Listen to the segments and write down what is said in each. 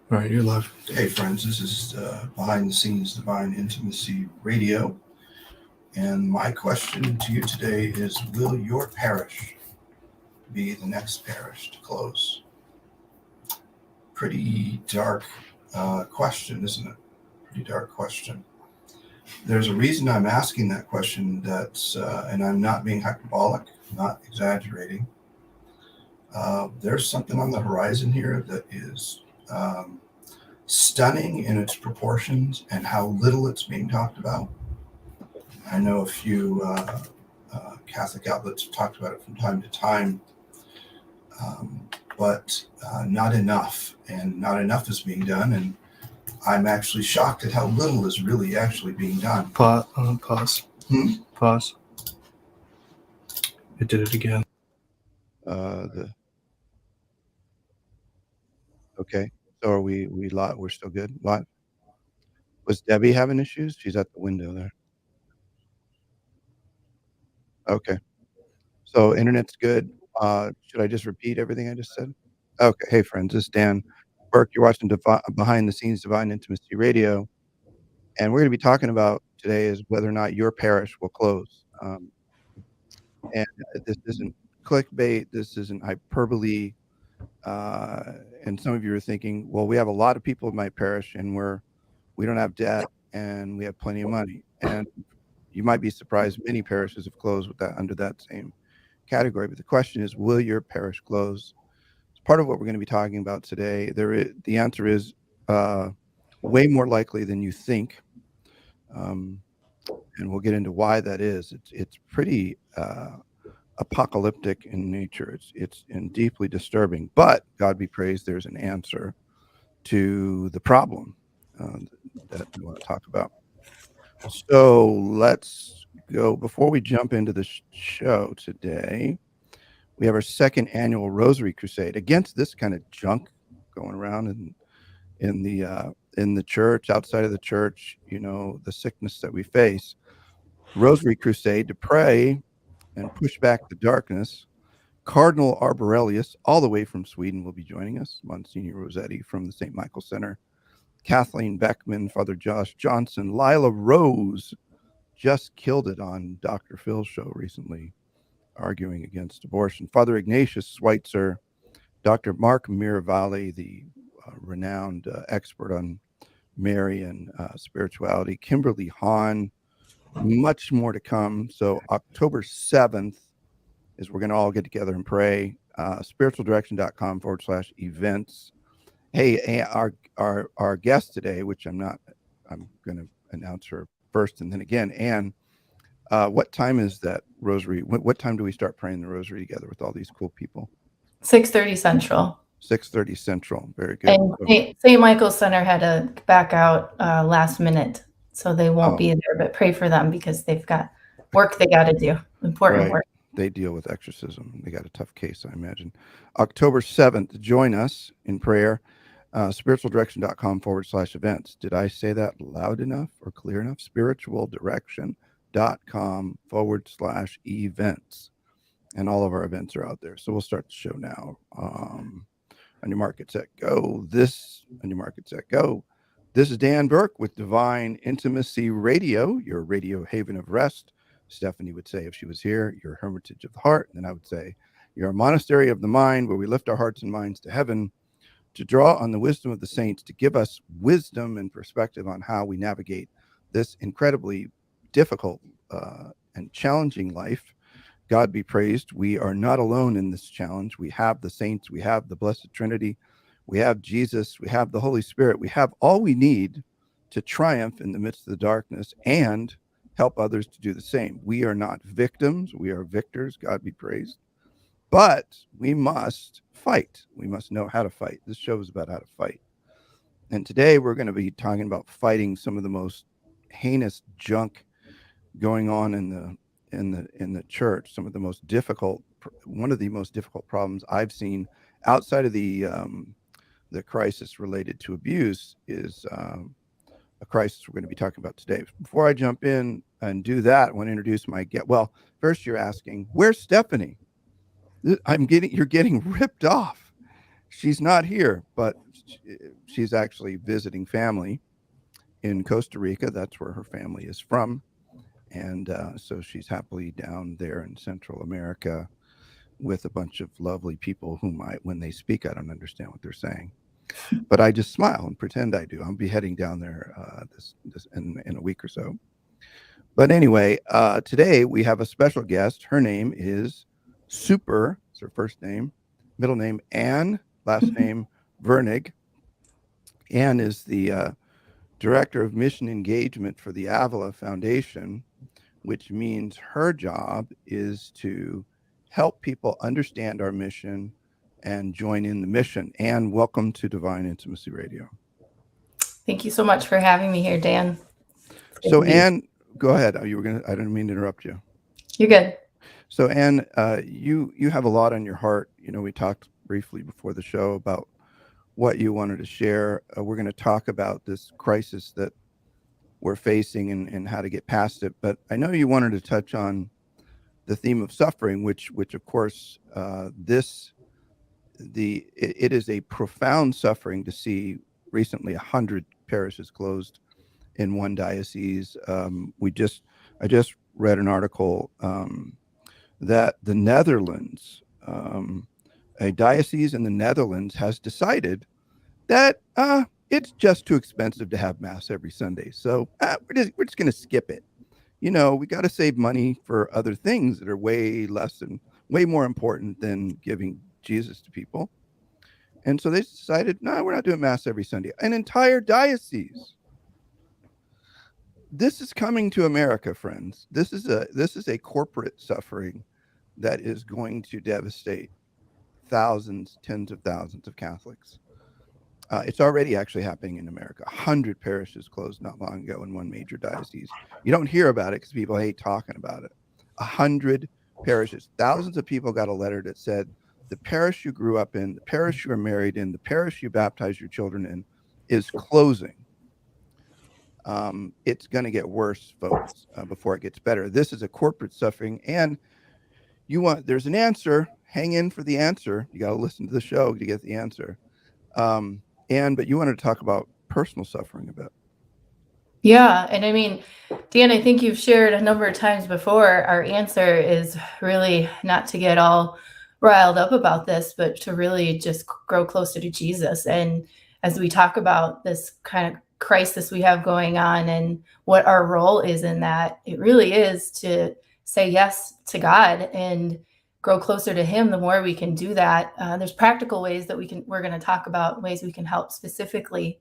All right, you're live. Hey, friends, this is Behind the Scenes Divine Intimacy Radio. And my question to you today is, will your parish be the next parish to close? Pretty dark question, isn't it? Pretty dark question. There's a reason I'm asking that question, and I'm not being hyperbolic, not exaggerating. There's something on the horizon here that is stunning in its proportions and how little it's being talked about. I know a few Catholic outlets have talked about it from time to time, but not enough. And not enough is being done. And I'm actually shocked at how little is really actually being done. Pause. Pause. It did it again. Okay. So are we live? We're still good? Live? Was Debbie having issues? She's at the window there. Okay. So internet's good. Should I just repeat everything I just said? Okay. Hey, friends, this is Dan Burke. You're watching Behind the Scenes Divine Intimacy Radio. And we're going to be talking about today is whether or not your parish will close. And this isn't clickbait. This isn't hyperbole. And some of you are thinking, well, we have a lot of people in my parish and we don't have debt and we have plenty of money. And you might be surprised many parishes have closed with that under that same category. But the question is, will your parish close? It's part of what we're going to be talking about today. The answer is way more likely than you think. And we'll get into why that is. It's pretty apocalyptic in nature. It's deeply disturbing. But God be praised, there's an answer to the problem that we want to talk about. So let's go. Before we jump into the show today, we have our second annual Rosary Crusade against this kind of junk going around in the church, outside of the church, the sickness that we face. Rosary Crusade to pray and push back the darkness. Cardinal Arborelius, all the way from Sweden, will be joining us. Monsignor Rossetti from the St. Michael Center. Kathleen Beckman, Father Josh Johnson, Lila Rose just killed it on Dr. Phil's show recently, arguing against abortion. Father Ignatius Schweitzer, Dr. Mark Miravalli, the renowned expert on Mary and spirituality, Kimberly Hahn, much more to come. So October 7th is we're going to all get together and pray. SpiritualDirection.com /events. Hey, our guest today, which I'm going to announce her first and then again. Anne, what time is that rosary? What time do we start praying the rosary together with all these cool people? 6:30 Central. 6:30 Central. Very good. And St. Michael's Center had to back out last minute, so they won't be there, but pray for them because they've got work they got to do, important work. They deal with exorcism. They got a tough case, I imagine. October 7th, join us in prayer. SpiritualDirection.com /events. Did I say that loud enough or clear enough? SpiritualDirection.com /events. And all of our events are out there. So we'll start the show now. On your mark, get set, go. On your mark, get set, go. This is Dan Burke with Divine Intimacy Radio, your radio haven of rest. Stephanie would say if she was here, your hermitage of the heart. And then I would say you're a monastery of the mind where we lift our hearts and minds to heaven to draw on the wisdom of the saints to give us wisdom and perspective on how we navigate this incredibly difficult and challenging life. God be praised. We are not alone in this challenge. We have the saints. We have the Blessed Trinity. We have Jesus. We have the Holy Spirit. We have all we need to triumph in the midst of the darkness and help others to do the same. We are not victims. We are victors. God be praised. But we must fight. We must know how to fight. This show is about how to fight. And today we're going to be talking about fighting some of the most heinous junk going on in the church. Some of the most difficult, one of the most difficult problems I've seen outside of the crisis related to abuse is a crisis we're going to be talking about today. Before I jump in and do that, I want to introduce my guest. Well, first you're asking, where's Stephanie? You're getting ripped off. She's not here, but she's actually visiting family in Costa Rica. That's where her family is from. And so she's happily down there in Central America with a bunch of lovely people whom when they speak, I don't understand what they're saying. But I just smile and pretend I do. I'll be heading down there this in a week or so. But anyway, today we have a special guest. Her name is Super. It's her first name. Middle name Anne. Last name Vernig. Anne is the Director of Mission Engagement for the Avila Foundation, which means her job is to help people understand our mission and join in the mission. Anne, welcome to Divine Intimacy Radio. Thank you so much for having me here, Dan. So Anne, go ahead. I didn't mean to interrupt you. You're good. So Anne, you have a lot on your heart. You know, we talked briefly before the show about what you wanted to share. We're going to talk about this crisis that we're facing and how to get past it. But I know you wanted to touch on the theme of suffering, which of course, it is a profound suffering to see recently 100 parishes closed in one diocese. I just read an article that the Netherlands, a diocese in the Netherlands has decided that it's just too expensive to have Mass every Sunday. So we're just going to skip it. You know, we got to save money for other things that are way more important than giving Jesus to people. And so they decided, no, we're not doing Mass every Sunday. An entire diocese. This is coming to America, friends. This is a corporate suffering that is going to devastate thousands, tens of thousands of Catholics. It's already actually happening in America. 100 parishes closed not long ago in one major diocese. You don't hear about it because people hate talking about it. 100 parishes. Thousands of people got a letter that said, the parish you grew up in, the parish you were married in, the parish you baptized your children in is closing. It's going to get worse, folks, before it gets better. This is a corporate suffering, and there's an answer. Hang in for the answer. You got to listen to the show to get the answer. But you wanted to talk about personal suffering a bit. Yeah. And I mean, Dan, I think you've shared a number of times before, our answer is really not to get all riled up about this, but to really just grow closer to Jesus. And as we talk about this kind of crisis we have going on and what our role is in that, it really is to say yes to God and grow closer to him. The more we can do that, there's practical ways that we're going to talk about ways we can help specifically,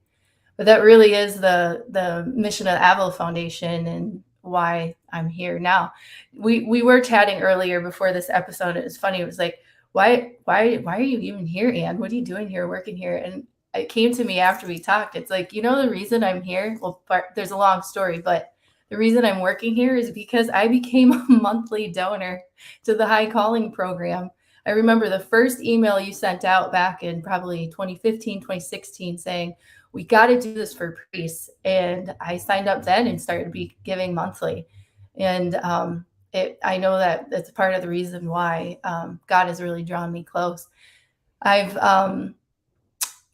but that really is the mission of the Avila Foundation and why I'm here now. We were chatting earlier before this episode. It was funny. It was like, why are you even here, Anne? What are you doing here, working here? And it came to me after we talked. It's like, the reason I'm here, well, there's a long story, but the reason I'm working here is because I became a monthly donor to the High Calling program. I remember the first email you sent out back in probably 2015, 2016 saying, we got to do this for priests. And I signed up then and started giving monthly. And I know that that's part of the reason why God has really drawn me close. I've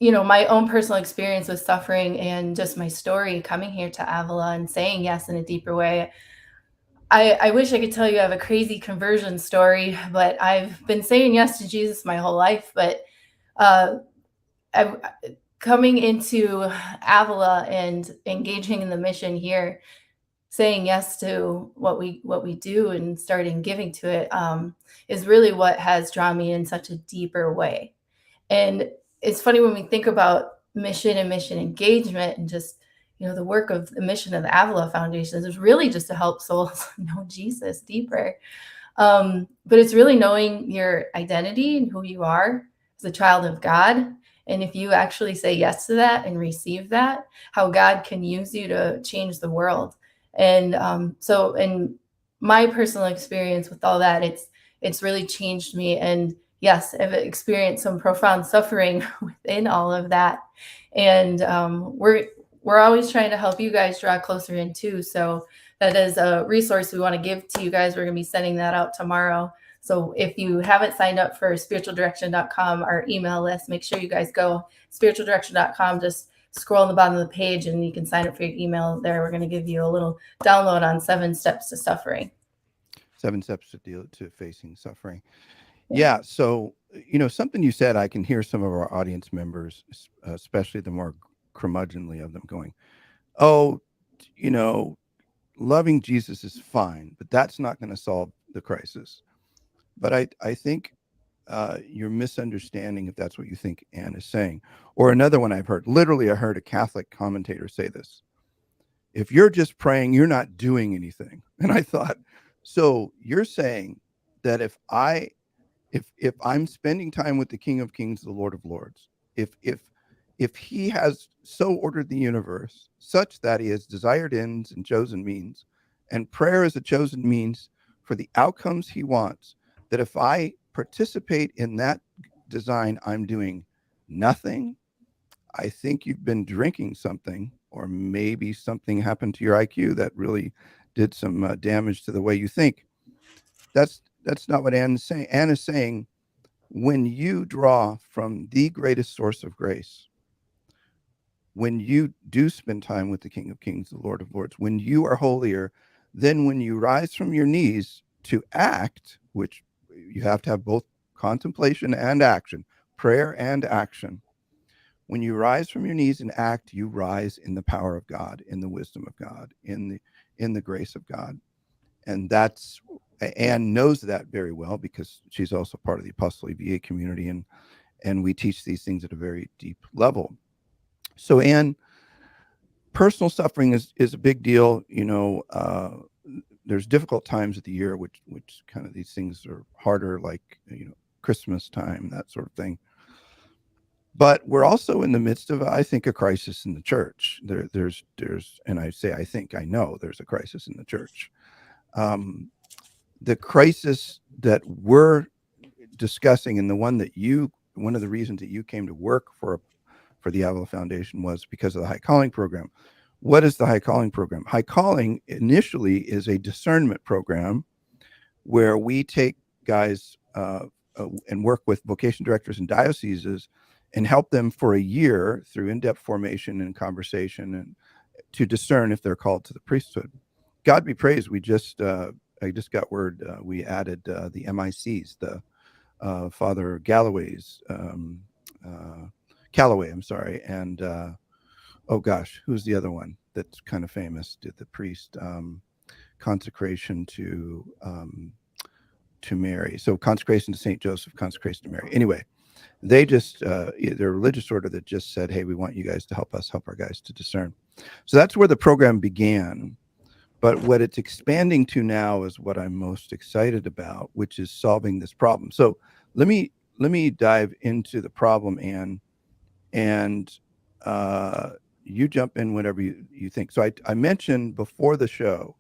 my own personal experience with suffering and just my story coming here to Avila and saying yes in a deeper way. I wish I could tell you I have a crazy conversion story, but I've been saying yes to Jesus my whole life. But coming into Avila and engaging in the mission here, saying yes to what we do and starting giving to it is really what has drawn me in such a deeper way. And it's funny when we think about mission and mission engagement and just, the work of the mission of the Avila Foundation is really just to help souls know Jesus deeper. But it's really knowing your identity and who you are as a child of God. And if you actually say yes to that and receive that, how God can use you to change the world. And so in my personal experience with all that, it's really changed me. And yes, I've experienced some profound suffering within all of that. And we're always trying to help you guys draw closer in too. So that is a resource we want to give to you guys. We're going to be sending that out tomorrow. So if you haven't signed up for SpiritualDirection.com, our email list, make sure you guys go SpiritualDirection.com. Just scroll on the bottom of the page and you can sign up for your email there. We're going to give you a little download on 7 steps to suffering. 7 steps to facing suffering. Yeah. So, something you said, I can hear some of our audience members, especially the more curmudgeonly of them, going, oh, loving Jesus is fine, but that's not going to solve the crisis. But I think you're misunderstanding if that's what you think Anne is saying. Or another one I've heard, literally, I heard a Catholic commentator say this: if you're just praying, you're not doing anything. And I thought, so you're saying that if I'm spending time with the King of Kings, the Lord of Lords, if he has so ordered the universe such that he has desired ends and chosen means, and prayer is a chosen means for the outcomes he wants, that if I participate in that design, I'm doing nothing, I think you've been drinking something, or maybe something happened to your IQ that really did some damage to the way you think. That's not what Anne is saying. Anne is saying, when you draw from the greatest source of grace, when you do spend time with the King of Kings, the Lord of Lords, when you are holier, then when you rise from your knees to act, which you have to have both contemplation and action, prayer and action. When you rise from your knees and act, you rise in the power of God, in the wisdom of God, in the grace of God. And that's, Anne knows that very well because she's also part of the Apostolic VA community, and we teach these things at a very deep level. So, Anne, personal suffering is a big deal. There's difficult times of the year, which kind of these things are harder, like Christmas time, that sort of thing. But we're also in the midst of, I think, a crisis in the church. There's, and I say, I know there's a crisis in the church. The crisis that we're discussing, and one of the reasons that you came to work for the Avila Foundation was because of the High Calling Program. What is the High Calling Program? High Calling initially is a discernment program where we take guys and work with vocation directors and dioceses and help them for a year through in-depth formation and conversation and to discern if they're called to the priesthood. God be praised. I just got word we added the MICs, the Father Callaway, I'm sorry, and oh gosh, who's the other one that's kind of famous? Did the priest consecration to Mary? So consecration to Saint Joseph, consecration to Mary. Anyway, they just they're a religious order that just said, hey, we want you guys to help our guys to discern. So that's where the program began. But what it's expanding to now is what I'm most excited about, which is solving this problem. So let me dive into the problem, Anne, and you jump in whenever you think. So I mentioned before the show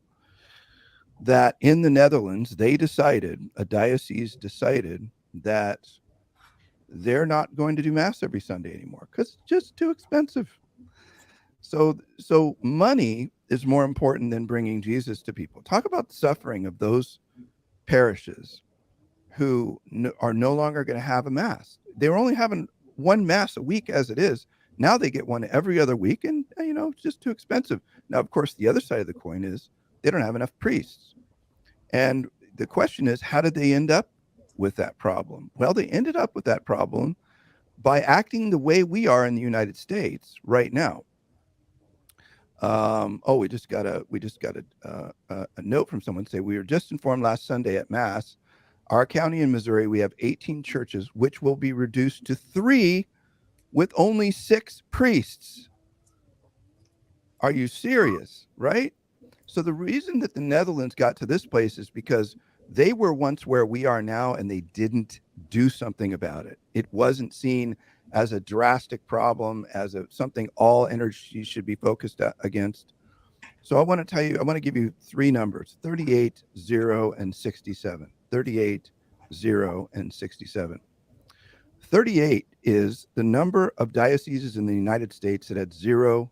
that in the Netherlands, a diocese decided that they're not going to do Mass every Sunday anymore because it's just too expensive. So money is more important than bringing Jesus to people. Talk about the suffering of those parishes who are no longer going to have a Mass. They were only having one Mass a week as it is. Now they get one every other week, and it's just too expensive. Now, of course, the other side of the coin is they don't have enough priests. And the question is, how did they end up with that problem? Well, they ended up with that problem by acting the way we are in the United States right now. We just got a note from someone say, we were just informed last Sunday at Mass, our county in Missouri, we have 18 churches, which will be reduced to 3 with only 6 priests. Are you serious? Right? So the reason that the Netherlands got to this place is because they were once where we are now, and they didn't do something about it. It wasn't seen as a drastic problem, as something all energy should be focused against. So I want to give you 3 numbers: 38, 0, and 67. 38, 0, and 67. 38 is the number of dioceses in the United States that had 0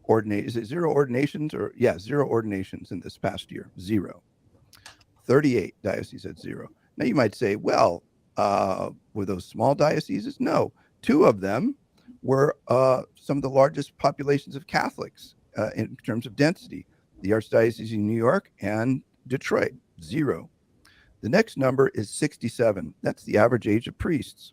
ordinations. Is it 0 ordinations or 0 ordinations in this past year? 0. 38 dioceses had 0. Now you might say, well, were those small dioceses? No, 2 of them were some of the largest populations of Catholics in terms of density. The Archdiocese of New York and Detroit, 0. The next number is 67. That's the average age of priests.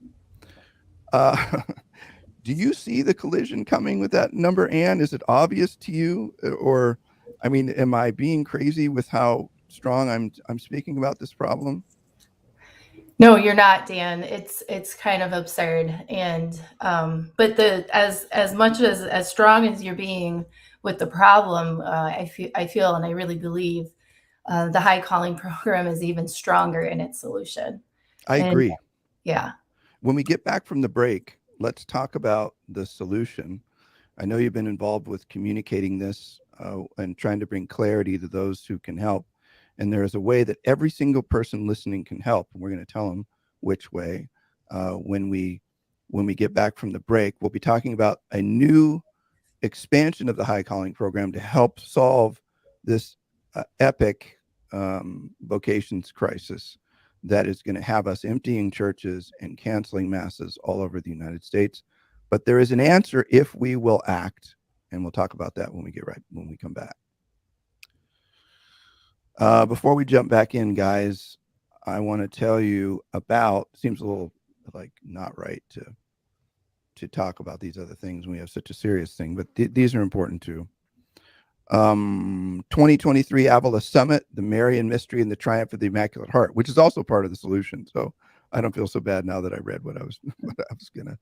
Do you see the collision coming with that number, Anne? Is it obvious to you? Or, I mean, am I being crazy with how strong I'm speaking about this problem? No, you're not, Dan. It's kind of absurd, and but as much as strong as you're being with the problem, I feel and I really believe the High Calling program is even stronger in its solution. I agree. Yeah. When we get back from the break, let's talk about the solution. I know you've been involved with communicating this and trying to bring clarity to those who can help. And there is a way that every single person listening can help. And we're going to tell them which way when we get back from the break. We'll be talking about a new expansion of the High Calling program to help solve this epic vocations crisis that is going to have us emptying churches and canceling masses all over the United States. But there is an answer if we will act, and we'll talk about that when we come back. Before we jump back in, guys, I want to tell you about, seems a little like not right to talk about these other things when we have such a serious thing, but these are important too. 2023 Avila Summit, the Marian Mystery and the Triumph of the Immaculate Heart, which is also part of the solution. So I don't feel so bad now that I read what I was gonna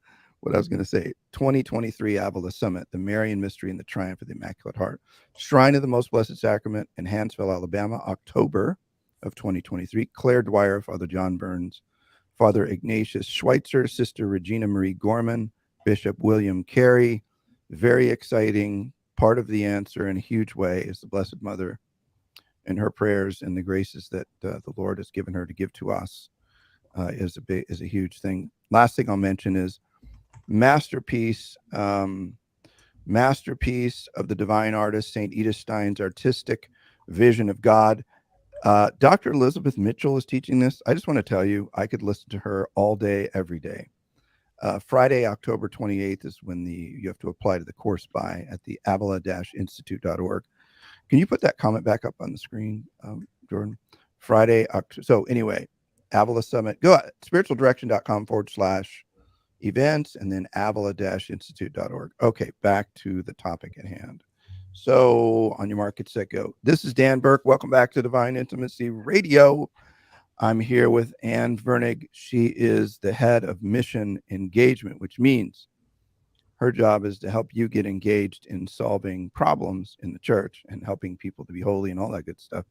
say. 2023 Avila Summit, the Marian Mystery and the Triumph of the Immaculate Heart, Shrine of the Most Blessed Sacrament in Hansville, Alabama, October of 2023. Claire Dwyer, Father John Burns, Father Ignatius Schweitzer, Sister Regina Marie Gorman, Bishop William Carey. Very exciting. Part of the answer in a huge way is the Blessed Mother and her prayers and the graces that the Lord has given her to give to us is a huge thing. Last thing I'll mention is masterpiece of the divine artist, St. Edith Stein's artistic vision of God. Dr. Elizabeth Mitchell is teaching this. I just want to tell you, I could listen to her all day, every day. Friday, October 28th is when you have to apply to the course by at the avila-institute.org. Can you put that comment back up on the screen, Jordan? Friday, so anyway, Avila Summit, go at SpiritualDirection.com /events and then avila-institute.org. Okay, back to the topic at hand. So on your mark, get set, go. This is Dan Burke. Welcome back to Divine Intimacy Radio. I'm here with Anne Vernig. She is the head of mission engagement, which means her job is to help you get engaged in solving problems in the church and helping people to be holy and all that good stuff.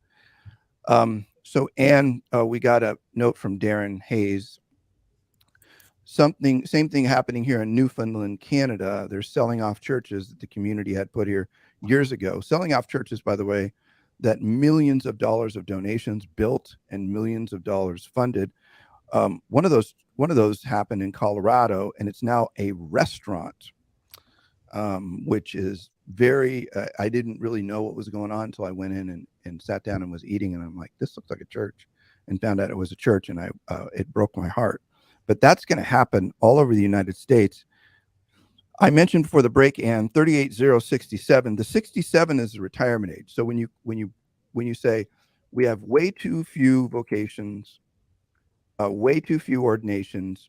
So Anne, we got a note from Darren Hayes. Same thing happening here in Newfoundland, Canada. They're selling off churches that the community had put here years ago. Selling off churches, by the way, that millions of dollars of donations built and millions of dollars funded. One of those happened in Colorado, and it's now a restaurant, which is very. I didn't really know what was going on until I went in and sat down and was eating, and I'm like, this looks like a church, and found out it was a church, and it broke my heart. But that's going to happen all over the United States. I mentioned before the break, and 38067. The 67 is the retirement age. So when you say we have way too few vocations, way too few ordinations,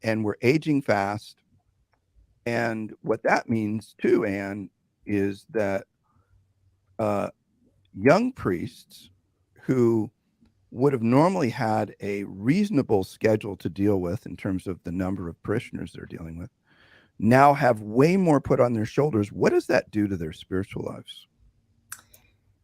and we're aging fast, and what that means too, Anne, is that young priests who would have normally had a reasonable schedule to deal with in terms of the number of parishioners they're dealing with, now have way more put on their shoulders. What does that do to their spiritual lives?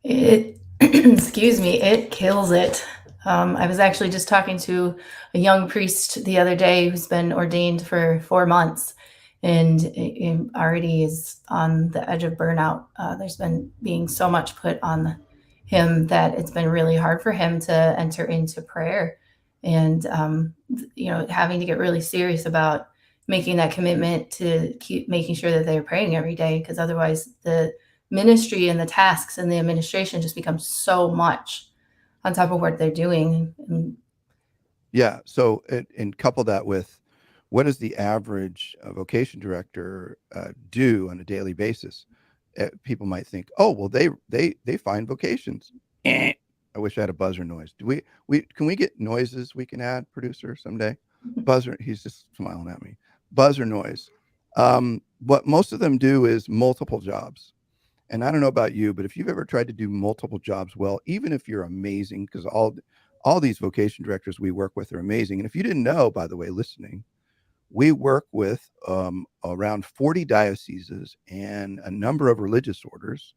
It excuse me, it kills it. I was actually just talking to a young priest the other day who's been ordained for 4 months and already is on the edge of burnout. There's been being so much put on him that it's been really hard for him to enter into prayer and having to get really serious about making that commitment to keep making sure that they're praying every day, because otherwise the ministry and the tasks and the administration just becomes so much on top of what they're doing. And Yeah. So, and couple that with what does the average vocation director do on a daily basis? People might think, oh, well, they find vocations. I wish I had a buzzer noise. Do we can we get noises we can add, producer, someday? Buzzer. He's just smiling at me. Buzzer noise. What most of them do is multiple jobs. And I don't know about you, but if you've ever tried to do multiple jobs well, even if you're amazing, because all these vocation directors we work with are amazing. And if you didn't know, by the way, listening, we work with around 40 dioceses and a number of religious orders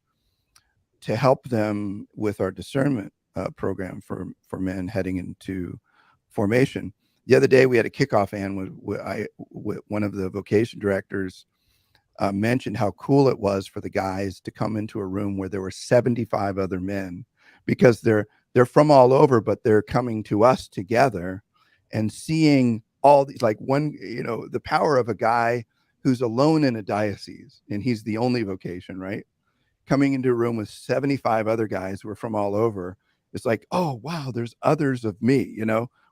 to help them with our discernment program for men heading into formation. The other day we had a kickoff, and with one of the vocation directors mentioned how cool it was for the guys to come into a room where there were 75 other men, because they're from all over, but they're coming to us together and seeing all these, like, one, the power of a guy who's alone in a diocese and he's the only vocation, right? Coming into a room with 75 other guys who are from all over. It's like, oh, wow, there's others of me,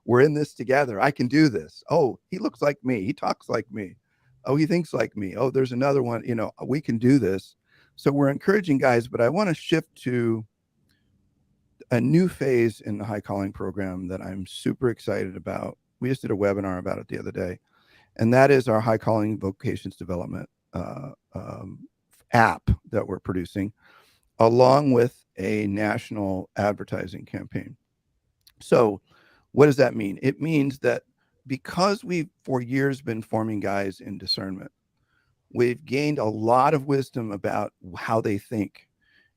we're in this together. I can do this. Oh, he looks like me. He talks like me. Oh, he thinks like me. Oh, there's another one, we can do this. So we're encouraging guys, but I want to shift to a new phase in the High Calling program that I'm super excited about. We just did a webinar about it the other day, and that is our High Calling Vocations Development app that we're producing, along with a national advertising campaign. So what does that mean? It means that because we've for years been forming guys in discernment, we've gained a lot of wisdom about how they think.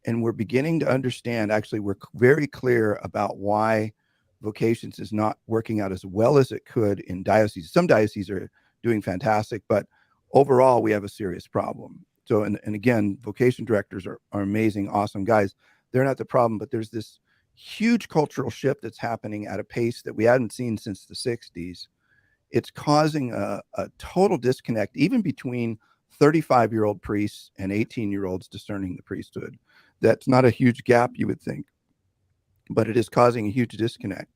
And we're beginning to understand, actually, we're very clear about why vocations is not working out as well as it could in dioceses. Some dioceses are doing fantastic, but overall, we have a serious problem. So, and again, vocation directors are amazing, awesome guys. They're not the problem, but there's this huge cultural shift that's happening at a pace that we hadn't seen since the 60s. It's causing a total disconnect, even between 35-year-old priests and 18-year-olds discerning the priesthood. That's not a huge gap, you would think, but it is causing a huge disconnect.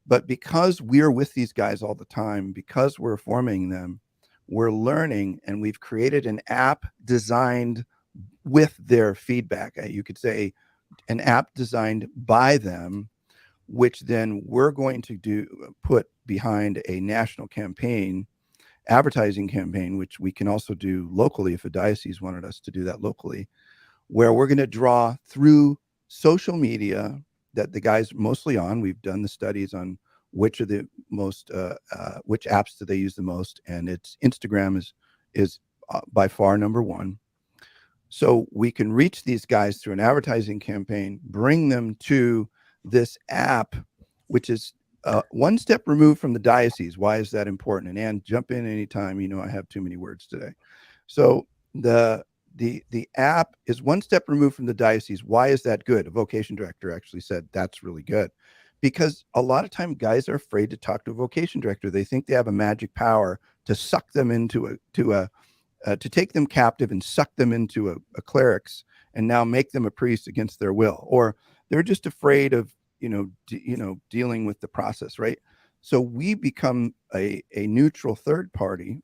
But because we're with these guys all the time, because we're forming them, we're learning, and we've created an app designed with their feedback. You could say an app designed by them, which then we're going to put behind a national campaign, advertising campaign, which we can also do locally if a diocese wanted us to do that locally, where we're going to draw through social media that the guys mostly on. We've done the studies on which are the most, which apps do they use the most, and it's Instagram is by far number one. So we can reach these guys through an advertising campaign, bring them to this app, which is one step removed from the diocese. Why is that important? And Ann, jump in anytime. I have too many words today. So the app is one step removed from the diocese. Why is that good? A vocation director actually said that's really good, because a lot of time guys are afraid to talk to a vocation director. They think they have a magic power to suck them into to take them captive and suck them into a cleric's and now make them a priest against their will, or they're just afraid of dealing with the process, right? So we become a neutral third party,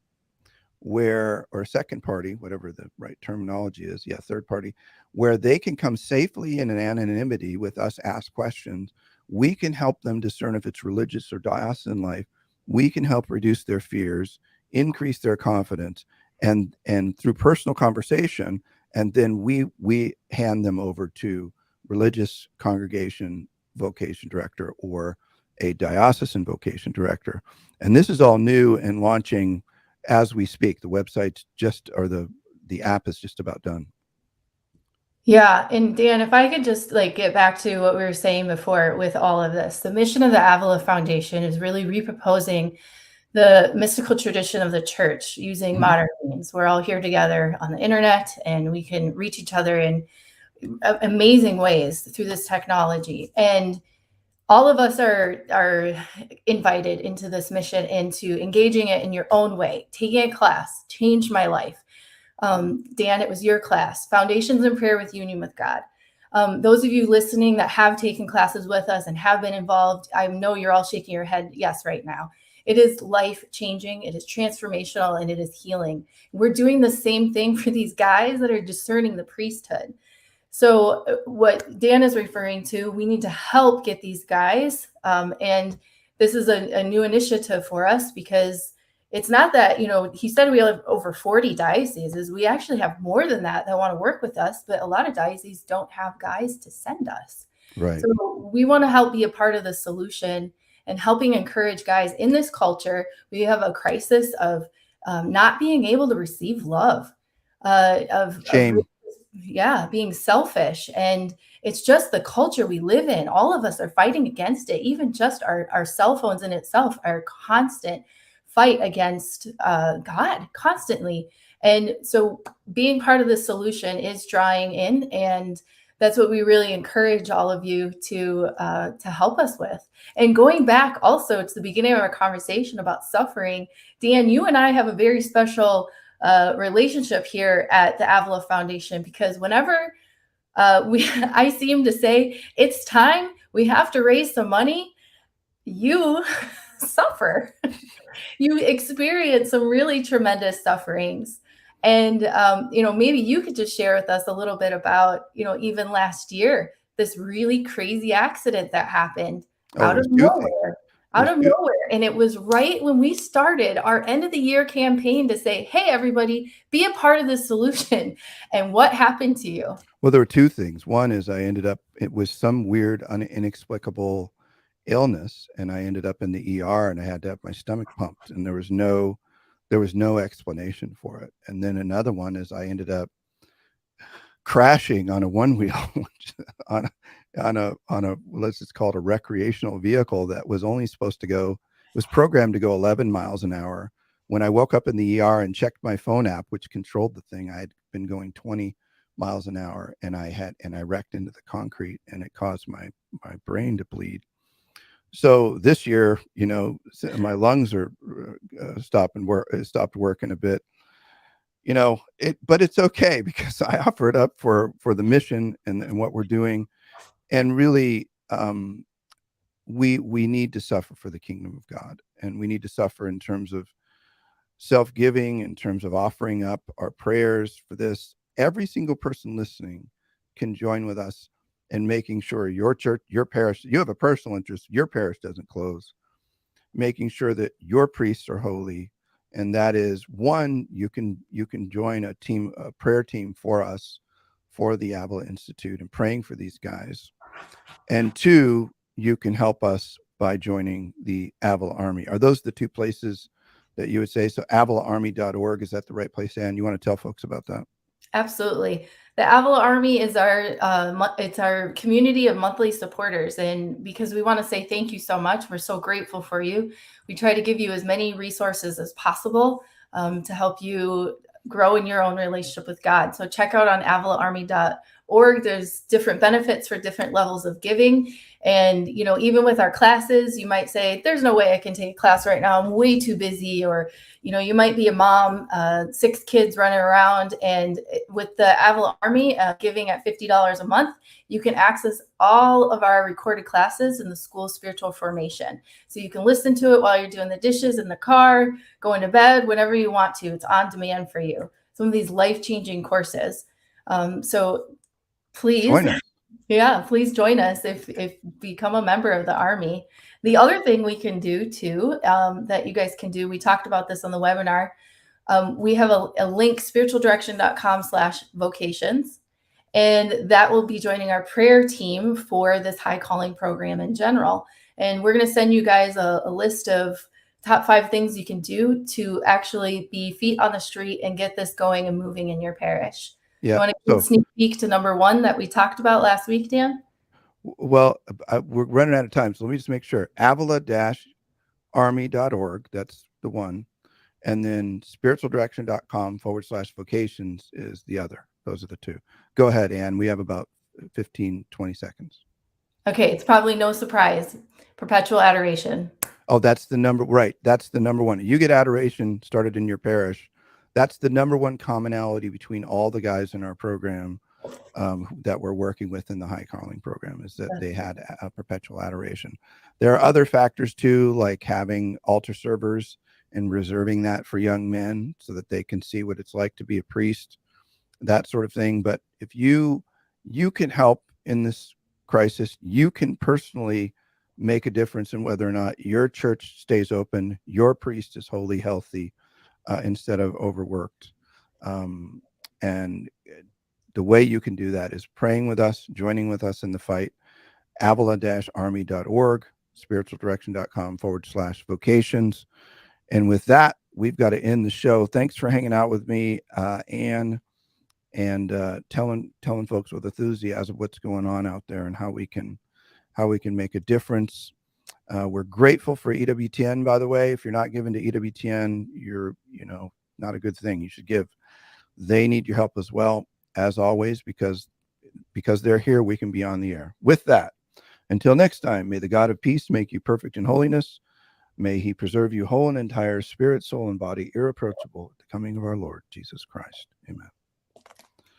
or second party, whatever the right terminology is, third party, where they can come safely in an anonymity with us, ask questions. We can help them discern if it's religious or diocesan life. We can help reduce their fears, increase their confidence, and through personal conversation, and then we hand them over to religious congregation vocation director or a diocesan vocation director. And this is all new and launching as we speak. The website's the app is just about done. Yeah. And Dan, if I could just get back to what we were saying before with all of this, the mission of the Avila Foundation is really reproposing the mystical tradition of the church using modern means. We're all here together on the internet, and we can reach each other in amazing ways through this technology. And all of us are invited into this mission, into engaging it in your own way. Taking a class changed my life. Dan, it was your class, Foundations in Prayer with Union with God. Those of you listening that have taken classes with us and have been involved, I know you're all shaking your head yes right now. It is life-changing, it is transformational, and it is healing. We're doing the same thing for these guys that are discerning the priesthood. So what Dan is referring to, we need to help get these guys. And this is a new initiative for us, because it's not that, he said we have over 40 dioceses. We actually have more than that want to work with us, but a lot of dioceses don't have guys to send us. Right. So we want to help be a part of the solution and helping encourage guys in this culture. We have a crisis of not being able to receive love, Shame. being selfish. And it's just the culture we live in. All of us are fighting against it. Even just our cell phones in itself are a constant fight against God constantly. And so being part of the solution is drawing in, and that's what we really encourage all of you to help us with. And going back also to the beginning of our conversation about suffering, Dan, you and I have a very special relationship here at the Avila Foundation, because whenever I seem to say it's time, we have to raise some money, you suffer. You experience some really tremendous sufferings. And, maybe you could just share with us a little bit about, even last year, this really crazy accident that happened out of nowhere. And it was right when we started our end of the year campaign to say, hey, everybody, be a part of the solution. And what happened to you? Well, there were two things. One is it was some weird, inexplicable illness, and I ended up in the ER, and I had to have my stomach pumped, and there was no explanation for it. And then another one is I ended up crashing on a one wheel on a let's just call it a recreational vehicle that was only supposed to go, was programmed to go 11 miles an hour. When I woke up in the ER and checked my phone app, which controlled the thing, I had been going 20 miles an hour, and I wrecked into the concrete, and it caused my brain to bleed. So this year, my lungs are stopped working a bit, but it's okay, because I offer it up for the mission and what we're doing. And really, we need to suffer for the kingdom of God, and we need to suffer in terms of self-giving, in terms of offering up our prayers for this. Every single person listening can join with us in making sure your church, your parish, you have a personal interest, your parish doesn't close, making sure that your priests are holy. And that is, one, you can join a prayer team for us, for the Avila Institute, and praying for these guys. And two, you can help us by joining the Avila Army. Are those the two places that you would say? So avilaarmy.org, is that the right place, Ann? You want to tell folks about that? Absolutely. The Avila Army is it's our community of monthly supporters. And because we want to say thank you so much, we're so grateful for you. We try to give you as many resources as possible to help you grow in your own relationship with God. So check out on avilaarmy.org. There's different benefits for different levels of giving. And, even with our classes, you might say, there's no way I can take a class right now, I'm way too busy. Or, you might be a mom, 6 kids running around. And with the Avila Army giving at $50 a month, you can access all of our recorded classes in the School of Spiritual Formation. So you can listen to it while you're doing the dishes in the car, going to bed, whenever you want to. It's on demand for you. Some of these life-changing courses. So please join us. Yeah, please join us if become a member of the Army. The other thing we can do too, that you guys can do, we talked about this on the webinar. We have a link, SpiritualDirection.com/vocations. And that will be joining our prayer team for this high calling program in general. And we're going to send you guys a list of top 5 things you can do to actually be feet on the street and get this going and moving in your parish. Yeah. You want to sneak peek to number 1 that we talked about last week, Dan? Well, we're running out of time, so let me just make sure. Avila-army.org, that's the one. And then SpiritualDirection.com/vocations is the other. Those are the two. Go ahead, Ann. We have about 15, 20 seconds. Okay, it's probably no surprise. Perpetual adoration. Oh, that's the number, right. That's the number 1. You get adoration started in your parish. That's the number 1 commonality between all the guys in our program. that we're working with in the High Calling program, is that they had a perpetual adoration. There are other factors too, like having altar servers and reserving that for young men so that they can see what it's like to be a priest, that sort of thing. But if you can help in this crisis, you can personally make a difference in whether or not your church stays open, your priest is wholly healthy, instead of overworked. And the way you can do that is praying with us, joining with us in the fight. Avila-army.org, SpiritualDirection.com /vocations. And with that, we've got to end the show. Thanks for hanging out with me, Anne, and telling folks with enthusiasm what's going on out there and how we can make a difference. We're grateful for EWTN, by the way. If you're not giving to EWTN, you're not a good thing. You should give. They need your help as well, as always, because they're here, we can be on the air. With that, until next time, may the God of peace make you perfect in holiness. May he preserve you whole and entire, spirit, soul, and body, irreproachable at the coming of our Lord Jesus Christ. Amen.